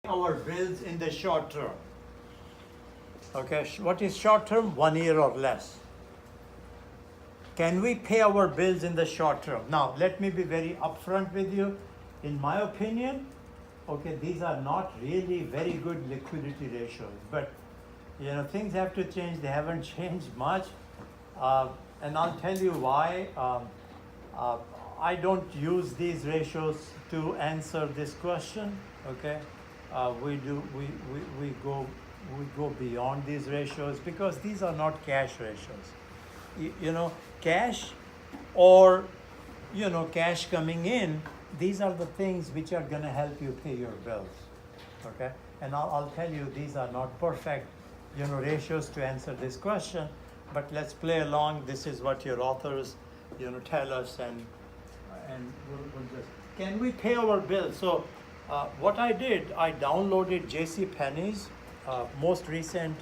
our bills in the short term. Okay, what is short term? 1 year or less. Can we pay our bills in the short term? Now, let me be very upfront with you. In my opinion, okay, these are not really very good liquidity ratios, but things have to change. They haven't changed much, and I'll tell you why. I don't use these ratios to answer this question. Okay, we go beyond these ratios because these are not cash ratios. Cash or cash coming in, these are the things which are going to help you pay your bills. Okay, and I'll tell you, these are not perfect ratios to answer this question, but let's play along. This is what your authors tell us, and we'll just, can we pay our bills? So what I did, I downloaded JCPenney's most recent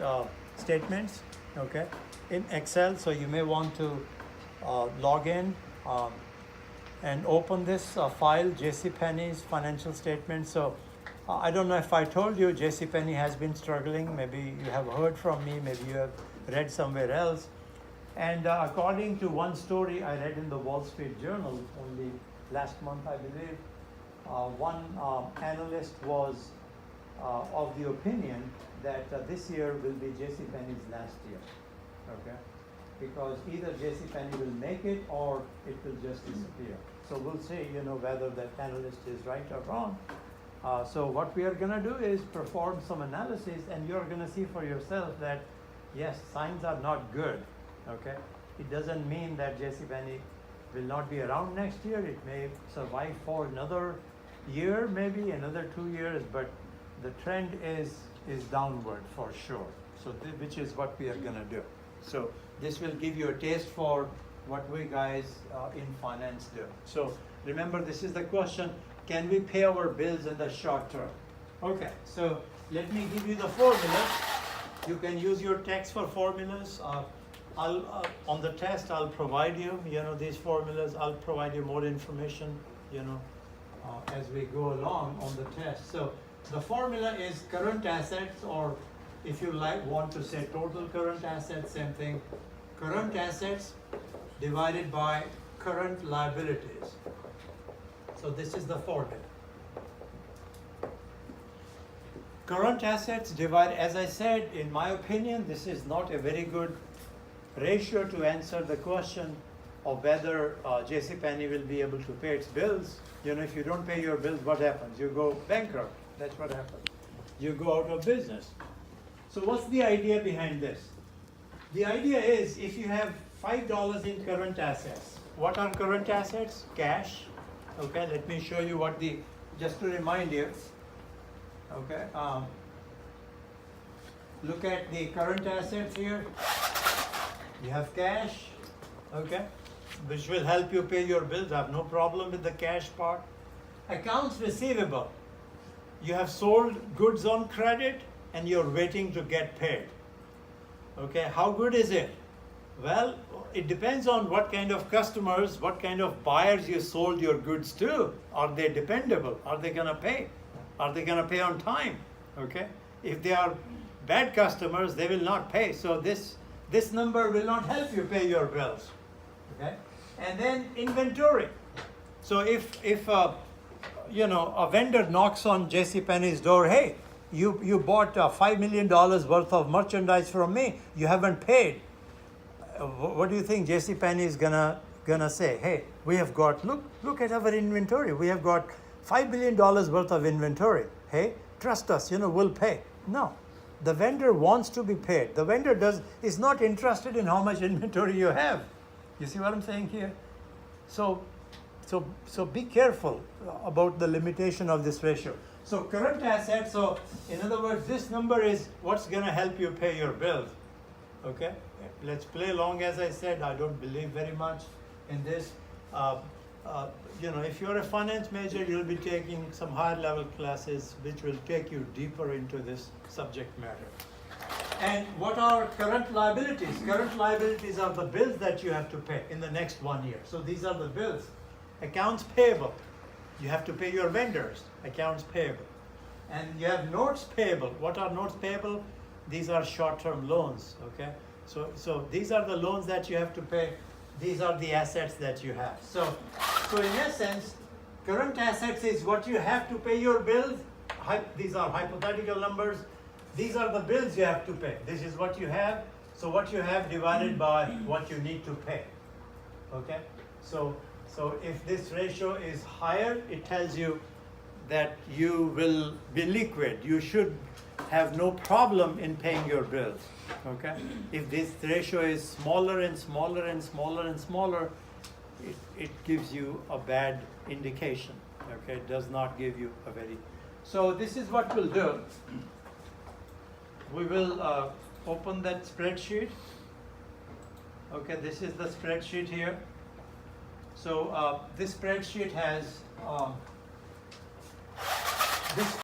statements, okay, in Excel. So you may want to log in and open this file, JCPenney's financial statement. So I don't know if I told you, JCPenney has been struggling. Maybe you have heard from me, maybe you have read somewhere else. And according to one story I read in the Wall Street Journal only last month, I believe, one analyst was of the opinion that this year will be JCPenney's last year, okay? Because either JCPenney will make it or it will just disappear. So we'll see, whether that analyst is right or wrong. So what we are going to do is perform some analysis, and you're going to see for yourself that, yes, signs are not good, okay? It doesn't mean that JCPenney will not be around next year. It may survive for another year, maybe another 2 years, but the trend is downward for sure. So which is what we are going to do. So this will give you a taste for what we guys in finance do. So remember, this is the question: can we pay our bills in the short term? Okay, so let me give you the formula. You can use your text for formulas. On the test, I'll provide you, these formulas. I'll provide you more information, as we go along on the test. So the formula is current assets, or if you want to say total current assets, same thing. Current assets divided by current liabilities. So this is the formula. Current assets divided, as I said, in my opinion, this is not a very good ratio to answer the question of whether JCPenney will be able to pay its bills. If you don't pay your bills, what happens? You go bankrupt. That's what happens. You go out of business. So what's the idea behind this? The idea is, if you have $5 in current assets, what are current assets? Cash. Okay, let me show you just to remind you. Okay, look at the current assets here. You have cash, okay, which will help you pay your bills. I have no problem with the cash part. Accounts receivable. You have sold goods on credit and you're waiting to get paid. Okay, how good is it? Well, it depends on what kind of customers, what kind of buyers you sold your goods to. Are they dependable? Are they going to pay? Are they going to pay on time? Okay, if they are bad customers, they will not pay. So this number will not help you pay your bills. Okay, and then inventory. So if a vendor knocks on JCPenney's door, hey, you bought $5 million worth of merchandise from me, you haven't paid. What do you think JCPenney is gonna say? Hey, we have got, look at our inventory. We have got $5 million worth of inventory. Hey, trust us, we'll pay. No, the vendor wants to be paid. The vendor is not interested in how much inventory you have. You see what I'm saying here? So be careful about the limitation of this ratio. So current assets, so in other words, this number is what's going to help you pay your bills. Okay, let's play along. As I said, I don't believe very much in this. If you're a finance major, you'll be taking some higher level classes which will take you deeper into this subject matter. And what are current liabilities? Current liabilities are the bills that you have to pay in the next 1 year. So these are the bills. Accounts payable. You have to pay your vendors. Accounts payable. And you have notes payable. What are notes payable? These are short-term loans, okay? So these are the loans that you have to pay. These are the assets that you have. So in essence, current assets is what you have to pay your bills. These are hypothetical numbers. These are the bills you have to pay. This is what you have. So what you have divided by what you need to pay, okay? So if this ratio is higher, it tells you that you will be liquid. You should have no problem in paying your bills, okay? If this ratio is smaller and smaller and smaller and smaller, it gives you a bad indication, okay? It does not give you a very... So this is what we'll do. We will open that spreadsheet. Okay, this is the spreadsheet here. So this spreadsheet has this